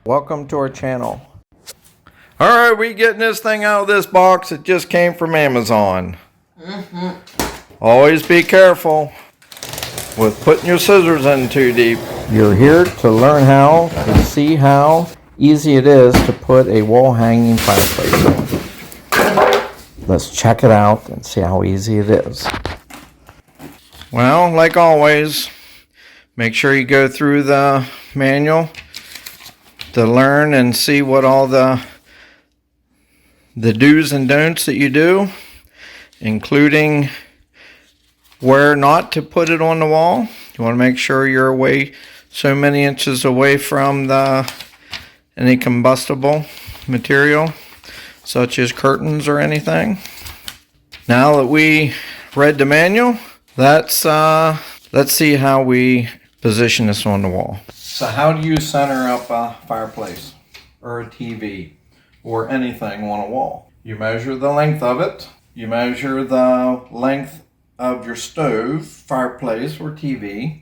Welcome to our channel. Alright, we getting this thing out of this box. It just came from Amazon. Always be careful with putting your scissors in too deep. You're here to learn how and see how easy it is to put a wall hanging fireplace in. Let's check it out and see how easy it is. Well, like always, make sure you go through the manual to learn and see what all the do's and don'ts that you do, including where not to put it on the wall. You want to make sure you're away so many inches away from any combustible material such as curtains or anything. Now that we read the manual, let's see how we position this on the wall. So how do you center up a fireplace or a TV or anything on a wall? You measure the length of it. You measure the length of your stove, fireplace, or TV,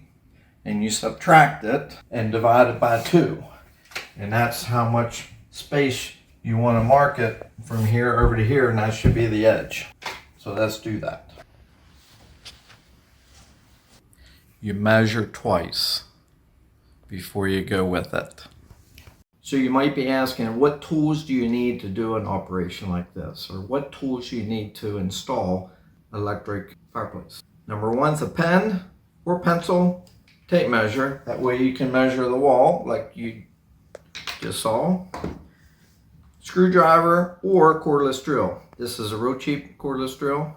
and you subtract it and divide it by 2. And that's how much space you want to mark it from here over to here, and that should be the edge. So let's do that. You measure twice before you go with it. So you might be asking, what tools do you need to do an operation like this? Or what tools do you need to install electric fireplace? Number 1 is a pen or pencil tape measure. That way you can measure the wall like you just saw. Screwdriver or cordless drill. This is a real cheap cordless drill.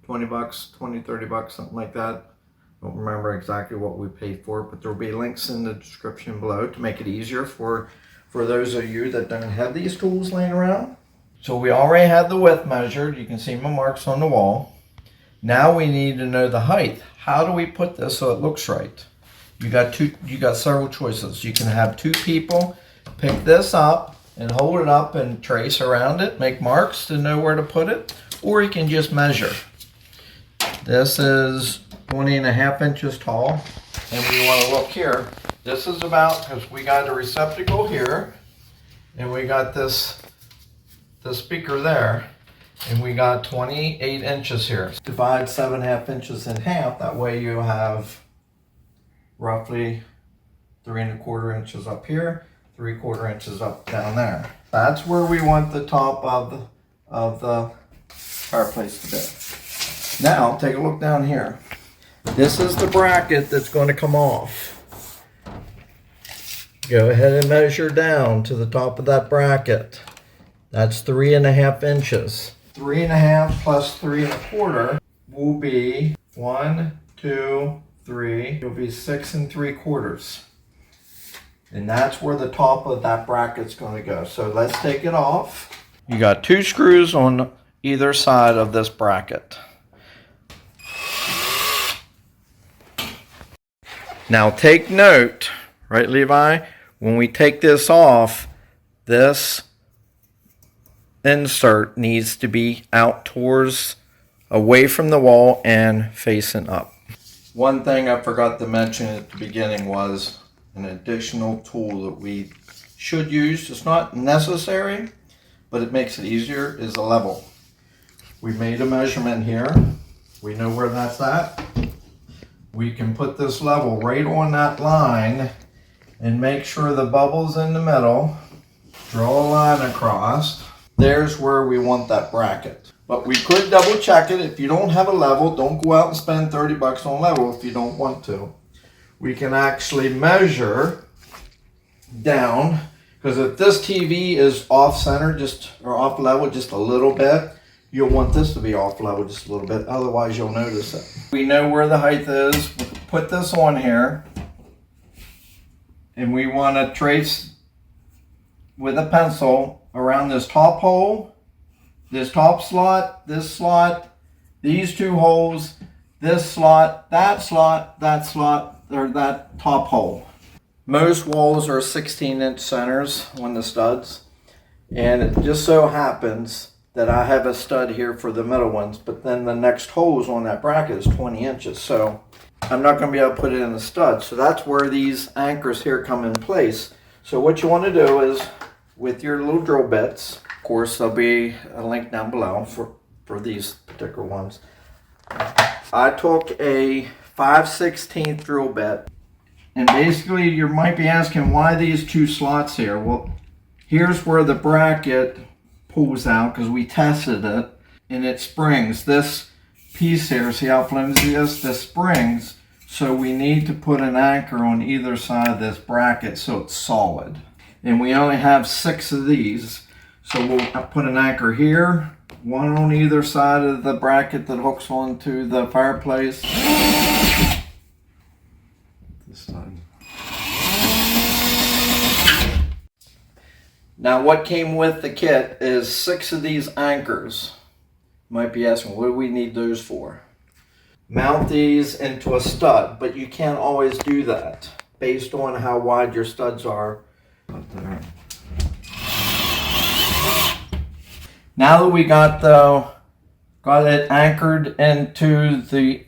20 bucks, 20, 30 bucks, something like that. Don't remember exactly what we paid for it, but there will be links in the description below to make it easier for those of you that don't have these tools laying around. So we already had the width measured. You can see my marks on the wall. Now we need to know the height. How do we put this so it looks right? You got several choices. You can have 2 people pick this up and hold it up and trace around it, make marks to know where to put it, or you can just measure. This is 20.5 inches tall, and we want to look here. This is about, because we got a receptacle here, and we got the speaker there, and we got 28 inches here. Divide 7.5 inches in half. That way you have roughly 3¼ inches up here, 3/4 inches up down there. That's where we want the top of the fireplace to be. Now take a look down here. This is the bracket that's going to come off. Go ahead and measure down to the top of that bracket. That's 3.5 inches. 3.5 plus 3¼ will be 1, 2, 3. It'll be 6 3/4. And that's where the top of that bracket's going to go. So let's take it off. You got 2 screws on either side of this bracket. Now take note, right Levi, when we take this off, this insert needs to be out towards, away from the wall and facing up. One thing I forgot to mention at the beginning was an additional tool that we should use. It's not necessary, but it makes it easier, is a level. We made a measurement here. We know where that's at. We can put this level right on that line and make sure the bubble's in the middle. Draw a line across. There's where we want that bracket. But we could double check it. If you don't have a level, don't go out and spend 30 bucks on level if you don't want to. We can actually measure down, because if this TV is off center or off level just a little bit, you'll want this to be off level just a little bit, otherwise you'll notice it. We know where the height is. We'll put this on here, and we want to trace with a pencil around this top hole, this top slot, this slot, these 2 holes, this slot, that slot, that slot, or that top hole. Most walls are 16-inch centers on the studs, and it just so happens that I have a stud here for the middle ones, but then the next holes on that bracket is 20 inches. So I'm not going to be able to put it in the stud. So that's where these anchors here come in place. So what you want to do is, with your little drill bits, of course there'll be a link down below for these particular ones. I took a 5/16 drill bit, and basically you might be asking why these two slots here. Well, here's where the bracket pulls out because we tested it, and it springs. This piece here, see how flimsy it is? This springs, so we need to put an anchor on either side of this bracket so it's solid. And we only have 6 of these, so we'll put an anchor here, one on either side of the bracket that hooks onto the fireplace. This side. Now what came with the kit is 6 of these anchors. You might be asking, what do we need those for? Mount these into a stud, but you can't always do that based on how wide your studs are. Now that we got it anchored into the,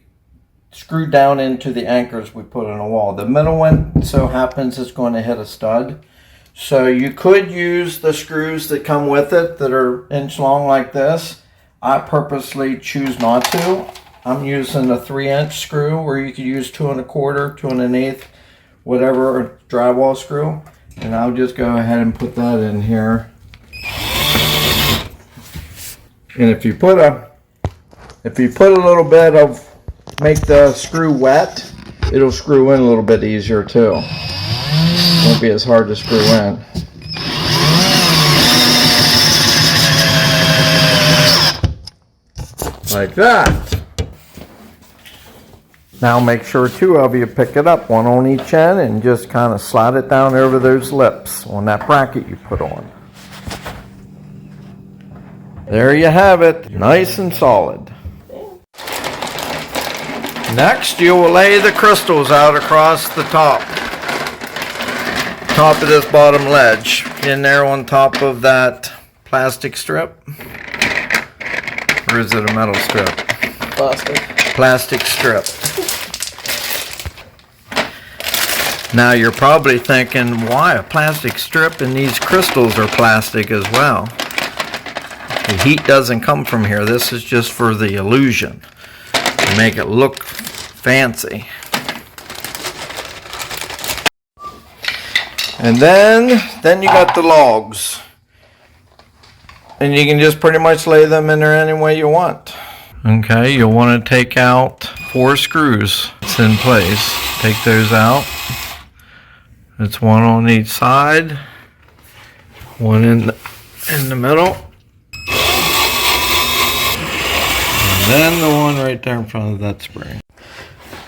screwed down into the anchors we put on the wall. The middle one, so happens, is going to hit a stud. So you could use the screws that come with it that are inch long like this. I purposely choose not to. I'm using a 3-inch screw, where you could use 2 1/4, 2 1/8, whatever drywall screw. And I'll just go ahead and put that in here. And if you put a little bit of, make the screw wet, it'll screw in a little bit easier too. Won't be as hard to screw in. Like that. Now make sure 2 of you pick it up, 1 on each end, and just kind of slide it down over those lips on that bracket you put on. There you have it, nice and solid. Next, you will lay the crystals out across the top of this bottom ledge, in there on top of that plastic strip. Or is it a metal strip? Plastic strip. Now you're probably thinking, why a plastic strip, and these crystals are plastic as well? The heat doesn't come from here. This is just for the illusion, to make it look fancy. And then you got the logs. And you can just pretty much lay them in there any way you want. Okay, you'll want to take out 4 screws. It's in place. Take those out. It's 1 on each side. 1 in the middle. And then the one right there in front of that spring.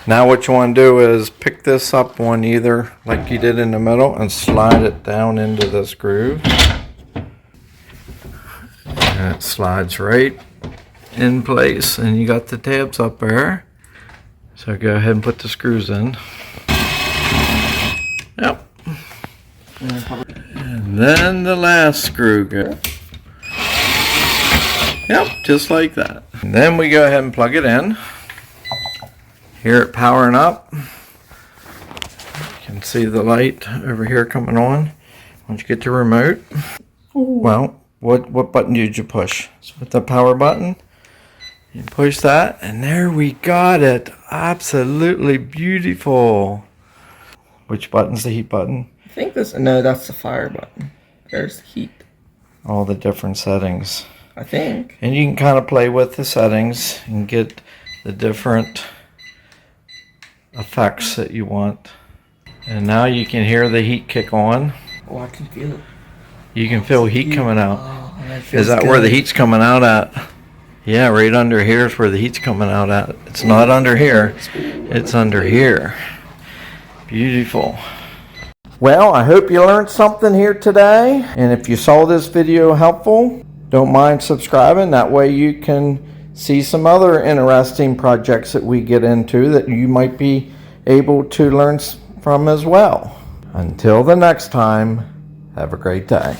Now what you want to do is pick this up on either, like you did in the middle, and slide it down into this groove. And it slides right in place, and you got the tabs up there. So go ahead and put the screws in. Yep. And then the last screw goes. Yep, just like that. And then we go ahead and plug it in. Hear it powering up. You can see the light over here coming on. Once you get the remote. Well, what button did you push? So with the power button, you push that, and there we got it. Absolutely beautiful. Which button's the heat button? I think no, that's the fire button. There's the heat. All the different settings. I think. And you can kind of play with the settings and get the different effects that you want. And now you can hear the heat kick on. Oh, I can feel it. You can feel heat coming out. Oh, is that good. Where the heat's coming out at? Yeah, right under here is where the heat's coming out at. It's not under here. It's under here. Beautiful. Well, I hope you learned something here today. And if you saw this video helpful, don't mind subscribing. That way you can see some other interesting projects that we get into that you might be able to learn from as well. Until the next time, have a great day.